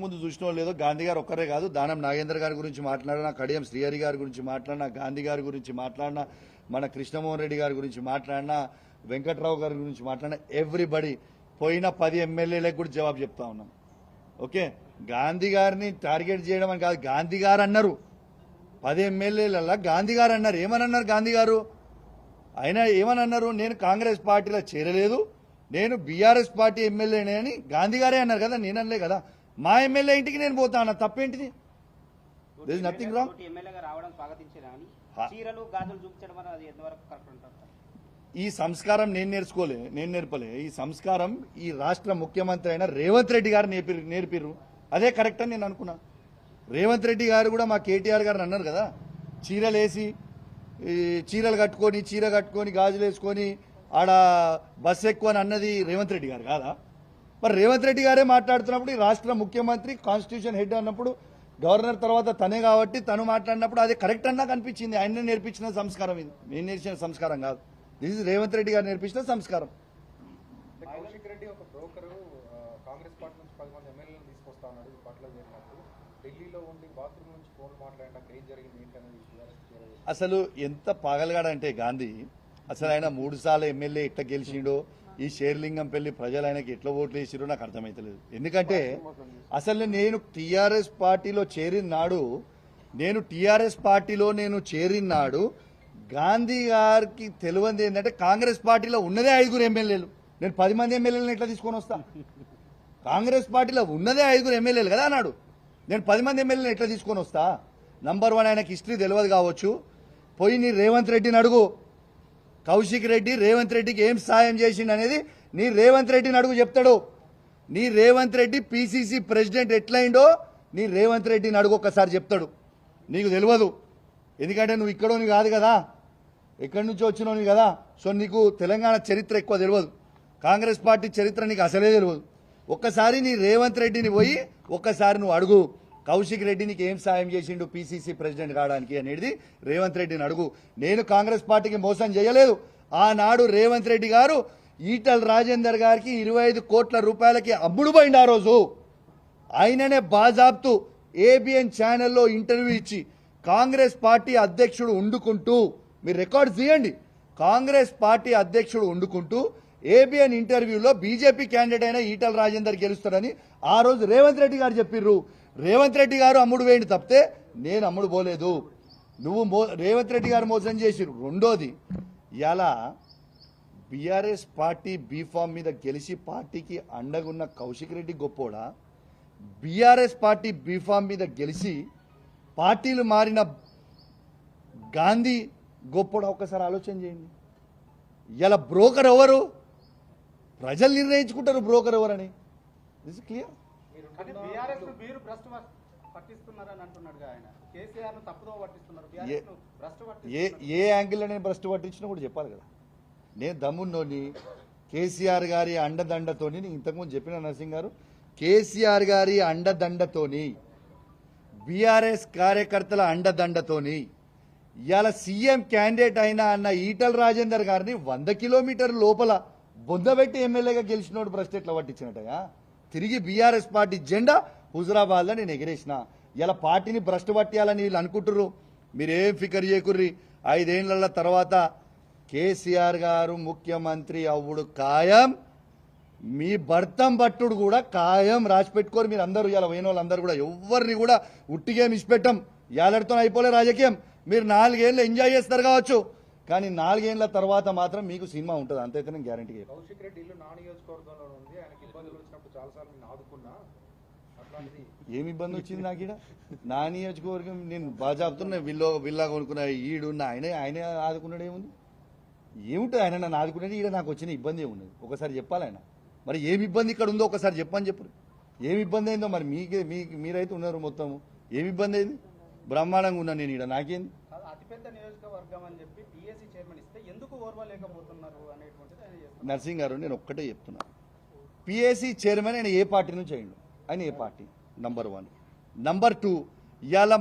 ముందు చూసిన లేదో గాంధీ గారు ఒక్కరే కాదు, దానం నాగేంద్ర గారి గురించి మాట్లాడినా, కడియం శ్రీహరి గారి గురించి మాట్లాడినా, గాంధీ గారి గురించి మాట్లాడినా, మన కృష్ణమోహన్ రెడ్డి గారి గురించి మాట్లాడినా, వెంకట్రావు గారి గురించి మాట్లాడినా, ఎవ్రీబడి పోయిన 10 ఎమ్మెల్యేలకు కూడా జవాబు చెప్తా ఉన్నాం. ఓకే, గాంధీ గారిని టార్గెట్ చేయడం అని కాదు, గాంధీ గారు అన్నారు. 10 ఎమ్మెల్యేలలో గాంధీ గారు అన్నారు. ఏమని అన్నారు గాంధీ గారు? ఆయన ఏమని అన్నారు? నేను కాంగ్రెస్ పార్టీలో చేరలేదు, నేను బీఆర్ఎస్ పార్టీ ఎమ్మెల్యేనే అని గాంధీ గారే అన్నారు కదా, నేనలే కదా. మా ఎమ్మెల్యే ఇంటికి నేను పోతా అన్న, తప్పేంటిది? There is nothing wrong. ఈ సంస్కారం నేను నేర్పలే. ఈ సంస్కారం ఈ రాష్ట్ర ముఖ్యమంత్రి అయిన రేవంత్ రెడ్డి గారు నేర్పిర్రు. అదే కరెక్ట్ అని నేను అనుకున్నా. రేవంత్ రెడ్డి గారు కూడా మా కేటీఆర్ గారిని అన్నారు కదా, చీరలేసి చీరలు కట్టుకొని, చీర కట్టుకొని, గాజులు వేసుకొని ఆడ బస్సు ఎక్కువ అని అన్నది రేవంత్ రెడ్డి గారు కాదా? మరి రేవంత్ రెడ్డి గారే మాట్లాడుతున్నప్పుడు, ఈ రాష్ట్ర ముఖ్యమంత్రి కాన్స్టిట్యూషన్ హెడ్ అన్నప్పుడు, గవర్నర్ తర్వాత తనే కాబట్టి తను మాట్లాడినప్పుడు అది కరెక్ట్ అన్నా కనిపించింది. ఆయనే నేర్పించిన సంస్కారం ఇది, నేను నేర్చిన సంస్కారం కాదు. దిస్ ఇస్ రేవంత్ రెడ్డి గారు నేర్పించిన సంస్కారం. కౌశిక్ రెడ్డి ఒక బ్రోకర్ కాంగ్రెస్ పార్టీ నుంచి 10 మంది ఎమ్మెల్యేలను తీసుకొస్తా ఉన్నాడు. ఈ పార్టీలో చేరినప్పుడు ఢిల్లీలో ఉండి బాత్రూమ్ నుంచి ఫోన్ మాట్లాడినాక ఏం జరిగింది ఏంటనేది అసలు ఎంత పాగలగాడంటే గాంధీ, అసలు ఆయన 3 సార్లు ఎమ్మెల్యే ఎట్లా గెలిచిండో, ఈ షేర్లింగంపల్లి ప్రజలు ఆయనకి ఎట్లా ఓట్లు వేసిరో నాకు అర్థమైతలేదు. ఎందుకంటే అసలు నేను టీఆర్ఎస్ పార్టీలో చేరిన నాడు గాంధీ గారికి తెలియంది ఏంటంటే కాంగ్రెస్ పార్టీలో ఉన్నదే 5 ఎమ్మెల్యేలు. నేను 10 మంది ఎమ్మెల్యేలను ఎట్లా తీసుకొని వస్తా? కాంగ్రెస్ పార్టీలో ఉన్నదే 5 ఎమ్మెల్యేలు కదా అన్నాడు. నేను 10 మంది ఎమ్మెల్యేలను ఎట్లా తీసుకొని వస్తా? నంబర్ 1, ఆయనకి హిస్టరీ తెలియదు కావచ్చు. పోయి నీ రేవంత్ రెడ్డిని అడుగు, కౌశిక్ రెడ్డి రేవంత్ రెడ్డికి ఏం సాయం చేసిండు అనేది నీ రేవంత్ రెడ్డిని అడుగు, చెప్తాడు. నీ రేవంత్ రెడ్డి పిసిసి ప్రెసిడెంట్ ఎట్లయిండో నీ రేవంత్ రెడ్డిని అడుగు, ఒక్కసారి చెప్తాడు. నీకు తెలియదు, ఎందుకంటే నువ్వు ఇక్కడోని కాదు కదా, ఎక్కడి నుంచో వచ్చినోని కదా. సో నీకు తెలంగాణ చరిత్ర ఎక్కువ తెలియదు, కాంగ్రెస్ పార్టీ చరిత్ర నీకు అసలే తెలియదు. ఒక్కసారి నీ రేవంత్ రెడ్డిని పోయి ఒక్కసారి నువ్వు అడుగు, కౌశిక్ రెడ్డి నీకు ఏం సాయం చేసిండు పిసిసి ప్రెసిడెంట్ కావడానికి అనేది రేవంత్ రెడ్డిని అడుగు. నేను కాంగ్రెస్ పార్టీకి మోసం చేయలేదు. ఆనాడు రేవంత్ రెడ్డి గారు ఈటల రాజేందర్ గారికి 25 కోట్ల రూపాయలకి అమ్ముడు పోయింది. ఆ రోజు ఆయననే బాజాబ్తు ఏబిఎన్ ఛానల్లో ఇంటర్వ్యూ ఇచ్చి కాంగ్రెస్ పార్టీ అధ్యక్షుడు ఉండుకుంటూ, మీరు రికార్డ్స్ తీయండి, కాంగ్రెస్ పార్టీ అధ్యక్షుడు ఉండుకుంటూ ఏబిఎన్ ఇంటర్వ్యూలో బీజేపీ క్యాండిడేట్ అయిన ఈటల రాజేందర్ గెలుస్తాడని ఆ రోజు రేవంత్ రెడ్డి గారు చెప్పిర్రు. రేవంత్ రెడ్డి గారు అమ్ముడు వేయండి తప్పితే నేను అమ్ముడు పోలేదు. నువ్వు రేవంత్ రెడ్డి గారు మోసం చేసిరు. రెండోది, ఇలా బీఆర్ఎస్ పార్టీ బీఫామ్ మీద గెలిచి పార్టీకి అండగున్న కౌశిక్ రెడ్డి గొప్పోడా, బీఆర్ఎస్ పార్టీ బీఫామ్ మీద గెలిచి పార్టీలు మారిన గాంధీ గొప్పోడా? ఒక్కసారి ఆలోచన చేయండి. ఇలా బ్రోకర్ ఎవరు? ప్రజలు నిర్ణయించుకుంటారు బ్రోకర్ ఎవరని. This is clear. A angle నేను భ్రష్టు పట్టించినా కూడా చెప్పాలి కదా. నేను దమ్మున్నోని కేసీఆర్ గారి అండదండతోని, నేను ఇంతకుముందు చెప్పిన నరసింగ్ గారు, కేసీఆర్ గారి అండదండతోని, బీఆర్ఎస్ కార్యకర్తల అండదండతోని ఇవాళ సీఎం క్యాండిడేట్ అయినా అన్న ఈటల రాజేందర్ గారిని 100 కిలోమీటర్ల లోపల బొందబెట్టి ఎమ్మెల్యేగా గెలిచినోడు భ్రష్టు ఎట్లా పట్టించినట్టయా? తిరిగి బీఆర్ఎస్ పార్టీ జెండా హుజరాబాద్లో నేను ఎగిరేసిన. ఇలా పార్టీని భ్రష్టు పట్టియాలని వీళ్ళు అనుకుంటుర్రు. మీరేం ఫికర్ చేయకుర్రి. 5 ఏళ్ల తర్వాత కేసీఆర్ గారు ముఖ్యమంత్రి అవ్వుడు ఖాయం, మీ భర్తం భట్టుడు కూడా ఖాయం. రాసి పెట్టుకోరు మీరు అందరూ. ఇలా పోయిన వాళ్ళందరూ కూడా ఎవరిని కూడా ఉట్టిగేం ఇచ్చిపెట్టం. ఏళ్ళతో అయిపోలే రాజకీయం. మీరు 4 ఏళ్ళు ఎంజాయ్ చేస్తారు కావచ్చు, కానీ 4 ఏళ్ల తర్వాత మాత్రం మీకు సినిమా ఉంటుంది. అంతైతే నేను గ్యారంటీ. కౌశిక్ రెడ్డి ఇల్లు నా నియోజకవర్గంలో ఉంది. ఆయనకి ఇబ్బందులు వచ్చినప్పుడు చాలాసార్లు నేను ఆదుకున్నా. ఏమి ఇబ్బంది వచ్చింది నాకు? ఇక్కడ నా నియోజకవర్గం నేను బాగా చెప్తున్నా. విల్లా కొనుక్కున్న ఈడు ఆయన ఆదుకున్నాడు. ఏముంది? ఏముంటుంది? ఆయన నన్ను ఆదుకునేది. ఈడ నాకు వచ్చిన ఇబ్బంది ఏమున్నది? ఒకసారి చెప్పాలి ఆయన. మరి ఏమి ఇబ్బంది ఇక్కడ ఉందో ఒకసారి చెప్పని చెప్పు. ఏమి ఇబ్బంది అయిందో మరి మీరైతే ఉన్నారు మొత్తము. ఏమి ఇబ్బంది అయింది? బ్రహ్మాండంగా ఉన్నాను నేను. ఈడ నాకేంది? అతిపెద్ద నియోజకవర్గం అని చెప్పి పిఎస్సి చైర్మన్ ఇస్తే ఎందుకు ఓర్వలేకపోతున్నారు అనేటువంటిది నర్సింగ్ గారు, నేను ఒక్కటే చెప్తున్నా. పిఎస్సి చైర్మన్ ఆయన ఏ పార్టీ నుంచి అయ్యిండు? ఆయన ఏ పార్టీ? నంబర్ 1. నంబర్ 2, ఇవాళ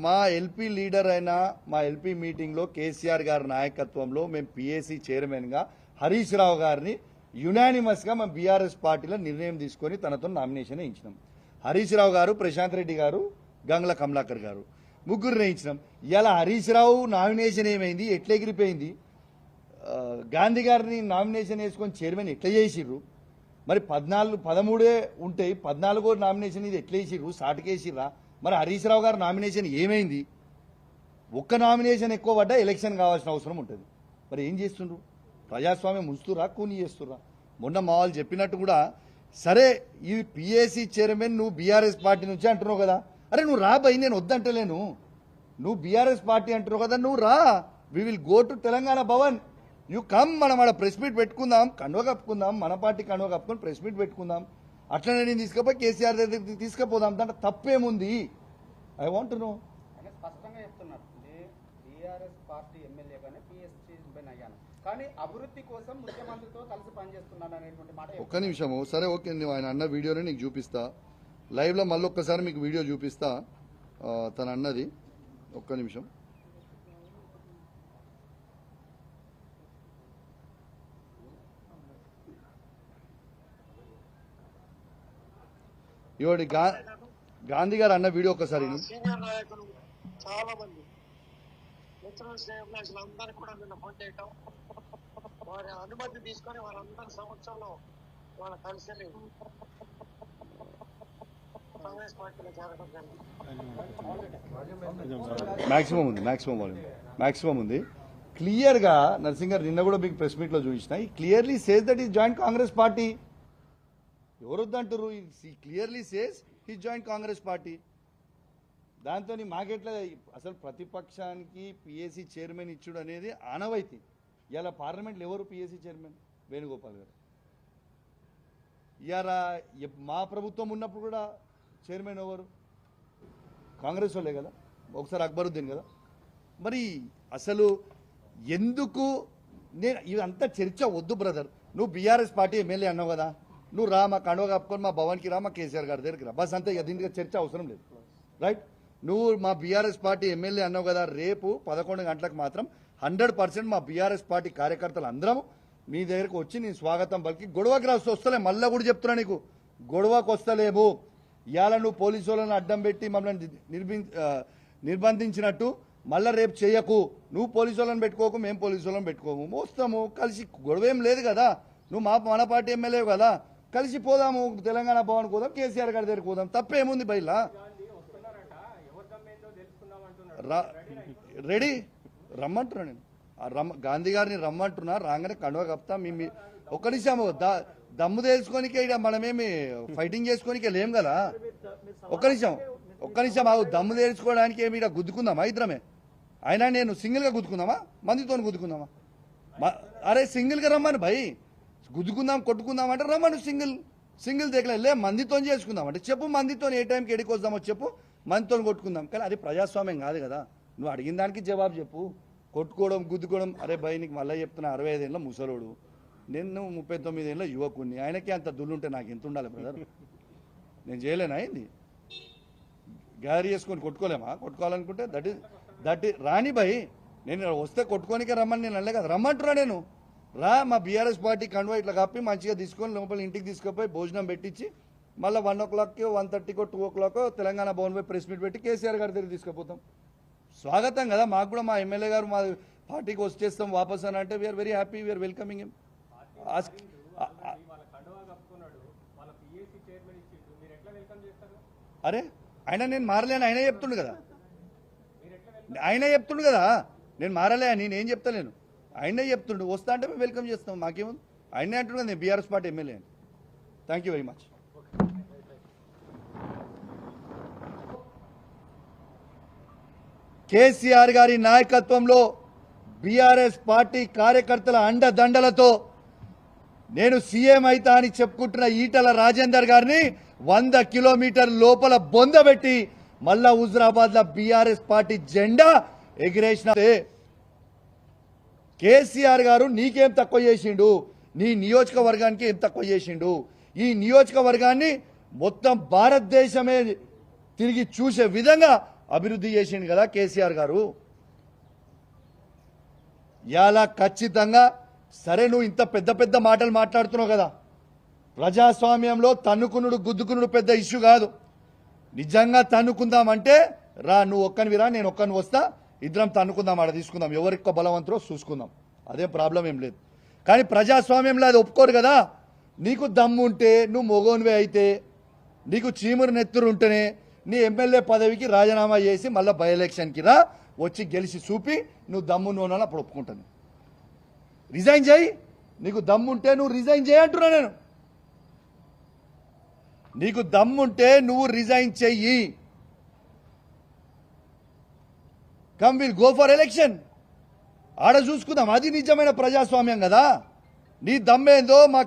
మా ఎల్పీ లీడర్ అయిన మా ఎల్పీ మీటింగ్లో కేసీఆర్ గారి నాయకత్వంలో మేము పిఎస్సి చైర్మన్గా హరీష్ రావు గారిని యునానిమస్గా మా బీఆర్ఎస్ పార్టీలో నిర్ణయం తీసుకొని తనతో నామినేషన్ ఇచ్చినాం. హరీష్ రావు గారు, ప్రశాంత్ రెడ్డి గారు, గంగుల కమలాకర్ గారు ముగ్గురు నిర్ణయించినాం. ఇలా హరీష్ రావు నామినేషన్ ఏమైంది, ఎట్లా ఎగిరిపోయింది, గాంధీ గారిని నామినేషన్ వేసుకొని చైర్మన్ ఎట్లా చేసిర్రు, మరి 13 ఉంటాయి, 14వ నామినేషన్ ఇది ఎట్లా వేసిర్రు, సాటుకేసిర్రా, మరి హరీష్ రావు గారు నామినేషన్ ఏమైంది, ఒక్క నామినేషన్ ఎక్కువ పడ్డా ఎలక్షన్ కావాల్సిన అవసరం ఉంటుంది. మరి ఏం చేస్తుండ్రు, ప్రజాస్వామ్యం ఉంచుతురా, కూని చేస్తురా. మొన్న మా వాళ్ళు చెప్పినట్టు కూడా సరే ఈ పిఏసీ చైర్మన్ నువ్వు బీఆర్ఎస్ పార్టీ నుంచి అంటున్నావు కదా, అరే నువ్వు రా భయ్, నేను వద్దంటలేను, నువ్వు బీఆర్ఎస్ పార్టీ అంటున్నావు కదా, నువ్వు రా, we will go to Telangana Bhavan, you come, మనం ఆడ ప్రెస్ మీట్ పెట్టుకుందాం, కండువ కప్పుకుందాం, మన పార్టీ కండువ కప్పుకొని ప్రెస్ మీట్ పెట్టుకుందాం, అట్లనే నేను తీసుకుపోయి కేసీఆర్ దగ్గరికి తీసుకుపోదాం, దాంట్లో తప్పేముంది, ఐ వాంట్ నో. స్పష్టంగా చెప్తున్నారు, బీఆర్ఎస్ పార్టీ ఎమ్మెల్యేగానే పిఎస్ చైర్మన్ అయ్యాను, కానీ అభివృద్ధి కోసం ముఖ్యమంత్రితో కలిసి పనిచేస్తున్నాను అనేటువంటి మాట. ఒక్క నిమిషము, సరే ఓకే, నువ్వు ఆయన అన్న వీడియోని నీకు చూపిస్తా లైవ్లో, మళ్ళీ ఒక్కసారి మీకు వీడియో చూపిస్తా తను అన్నది. ఒక్క నిమిషం. ఇవాడి గాంధీ గారు అన్న వీడియో ఒక్కసారి సీనియర్ నాయకులు చాలా మంది మిత్రులు శ్రేయభిలాషులు అందరికీ కూడా నిన్న ఫోన్ చేయటం, వారి అనుమతి తీసుకొని వారందరి సమక్షంలో వాళ్ళ కలిసి కాంగ్రెస్ పార్టీలో చేరడం జరిగింది. మాక్సిమం ఉంది క్లియర్ గా. నరసింగ్ గారు నిన్న కూడా మీకు ప్రెస్ మీట్ లో చూపించిన, ఈ clearly says that is joint Congress party. ఎవరు వద్దంటారు, clearly says he joint Congress party. దాంతో మాకెట్లా అసలు ప్రతిపక్షానికి పిఏసీ చైర్మన్ ఇచ్చుడు అనేది ఆనవాయితీ. ఇలా పార్లమెంట్లో ఎవరు పిఏసీ చైర్మన్, వేణుగోపాల్ గారు. ఇవాళ మా ప్రభుత్వం ఉన్నప్పుడు కూడా చైర్మన్ ఎవరు, కాంగ్రెస్ వాళ్ళే కదా, ఒకసారి అక్బరుద్దీన్ కదా. మరి అసలు ఎందుకు నేను ఇదంతా చర్చ వద్దు బ్రదర్. నువ్వు బీఆర్ఎస్ పార్టీ ఎమ్మెల్యే అన్నావు కదా, నువ్వు రా, మా కండువ కప్పుకొని మా భవన్కి రా, మా కేసీఆర్ గారి దగ్గరికి రా, బస్ అంతే. ఇక దీనికి చర్చ అవసరం లేదు, రైట్. నువ్వు మా బీఆర్ఎస్ పార్టీ ఎమ్మెల్యే అన్నావు కదా, రేపు 11 గంటలకు మాత్రం 100% మా బీఆర్ఎస్ పార్టీ కార్యకర్తలు అందరం మీ దగ్గరకు వచ్చి నేను స్వాగతం పలికి గొడవకి వస్తలే. మళ్ళీ కూడా చెప్తున్నా నీకు, గొడవకు వస్తలేము. ఇవాళ నువ్వు పోలీసు వాళ్ళని అడ్డం పెట్టి మమ్మల్ని నిర్బంధించినట్టు మళ్ళీ రేపు చేయకు. నువ్వు పోలీసు వాళ్ళని పెట్టుకోకు, మేము పోలీసు వాళ్ళని పెట్టుకోము, వస్తాము కలిసి. గొడవ ఏం లేదు కదా, నువ్వు మన పార్టీ ఎమ్మెల్యే కదా, కలిసి పోదాము, తెలంగాణ భవన్ పోదాం, కేసీఆర్ గారి దగ్గరికి పోదాం, తప్పేముంది బయలా. రెడీ రమ్మంటున్నా నేను, గాంధీ గారిని రమ్మంటున్నా, రాగానే కండువ కప్తా. ఒక్క నిమిషం, దమ్ము తెలుసుకోనికే ఇక్కడ మనమేమి ఫైటింగ్ చేసుకోనికే లేం కదా. ఒక్క నిమిషం ఆగు, దమ్ము తెలుసుకోవడానికి ఏమి ఇక్కడ గుద్దుకుందామా ఇద్దరమే? అయినా నేను సింగిల్గా గుద్దుకుందామా, మందితో గుద్దుకుందామా? అరే సింగిల్గా రమ్మను భయ్, గుద్దుకుందాం కొట్టుకుందాం అంటే రమ్మను, సింగిల్ దగ్గర మందితో చేసుకుందాం అంటే చెప్పు, మందితో ఏ టైంకి ఎడికి వద్దామో చెప్పు, మందితో కొట్టుకుందాం. కానీ అది ప్రజాస్వామ్యం కాదు కదా. నువ్వు అడిగిన దానికి జవాబు చెప్పు. కొట్టుకోవడం గుద్దుకోవడం, అరే భయ్ నీకు మళ్ళీ చెప్తున్నా, 65 ఏళ్ళ ముసలోడు, నేను 39 ఏళ్ళ యువకుడిని, ఆయనకి అంత దుల్లుంటే నాకు ఎంత ఉండాలి బ్రదర్? నేను చేయలేనా అయింది? గ్యారీ చేసుకొని కొట్టుకోలేమా? కొట్టుకోవాలనుకుంటే దట్ రాని భయ్, నేను వస్తే కొట్టుకోనికే రమ్మని నేను అనలే కదా, రమ్మంటున్నా నేను. రా, మా బీఆర్ఎస్ పార్టీ కండువా ఇట్లా కప్పి మంచిగా తీసుకొని లోపల ఇంటికి తీసుకుపోయి భోజనం పెట్టించి మళ్ళీ 1 o'clock, 1:30, 2 o'clock తెలంగాణ భవన్ పోయి ప్రెస్ మీట్ పెట్టి కేసీఆర్ గారి దగ్గర తీసుకుపోతాం. స్వాగతం కదా మాకు కూడా, మా ఎమ్మెల్యే గారు మా పార్టీకి వచ్చేస్తాం వాపస్ అని అంటే we're very happy, we're welcoming him. అరే ఆయన నేను మారలేను, ఆయన చెప్తుండు కదా, నేను మారలే అని నేనేం చెప్తలేను, ఆయనే చెప్తుండు. వస్తా అంటే మేము వెల్కమ్ చేస్తాం, మాకేముంది. ఆయనే అంటుండే నేను బీఆర్ఎస్ పార్టీ ఎమ్మెల్యే అని. Thank you very much. KCR గారి నాయకత్వంలో బీఆర్ఎస్ పార్టీ కార్యకర్తల అండదండలతో నేను సీఎం అయితా అని చెప్పుకుంటున్న ఈటల రాజేందర్ గారిని 100 కిలోమీటర్ల లోపల బొందబెట్టి మళ్ళా హుజరాబాద్ లో బీఆర్ఎస్ పార్టీ జెండా ఎగిరేసిన కేసీఆర్ గారు నీకేం తక్కువ చేసిండు, నీ నియోజకవర్గానికి ఏం తక్కువ చేసిండు? ఈ నియోజకవర్గాన్ని మొత్తం భారతదేశమే తిరిగి చూసే విధంగా అభివృద్ధి చేసిండు కదా కేసీఆర్ గారు. ఇలా ఖచ్చితంగా సరే, నువ్వు ఇంత పెద్ద మాటలు మాట్లాడుతున్నావు కదా, ప్రజాస్వామ్యంలో తన్నుకునుడు గుద్దుకునుడు పెద్ద ఇష్యూ కాదు. నిజంగా తన్నుకుందామంటే రా, నువ్వు ఒక్కనివి రా, నేను ఒక్కని వస్తా, ఇద్దరం తన్నుకుందాం, ఆడ తీసుకుందాం, ఎవరికి బలవంతులో చూసుకుందాం, అదే ప్రాబ్లం ఏం లేదు. కానీ ప్రజాస్వామ్యంలో అది ఒప్పుకోరు కదా. నీకు దమ్ము ఉంటే, నువ్వు మొగోనివే అయితే, నీకు చీమురు నెత్తురు ఉంటేనే నీ ఎమ్మెల్యే పదవికి రాజీనామా చేసి మళ్ళీ బై ఎలక్షన్కి రా, వచ్చి గెలిచి చూపి నువ్వు దమ్ము నోనాలి, అప్పుడు ఒప్పుకుంటాను. రిజైన్ చేయి, నీకు దమ్ముంటే నువ్వు రిజైన్ చేయి అంటున్నా నేను. నీకు దమ్ముంటే నువ్వు రిజైన్ చెయ్యి. Come will go for election, ఆడ చూసుకుందాం. అది నిజమైన ప్రజాస్వామ్యం కదా. నీ దమ్మేందో మా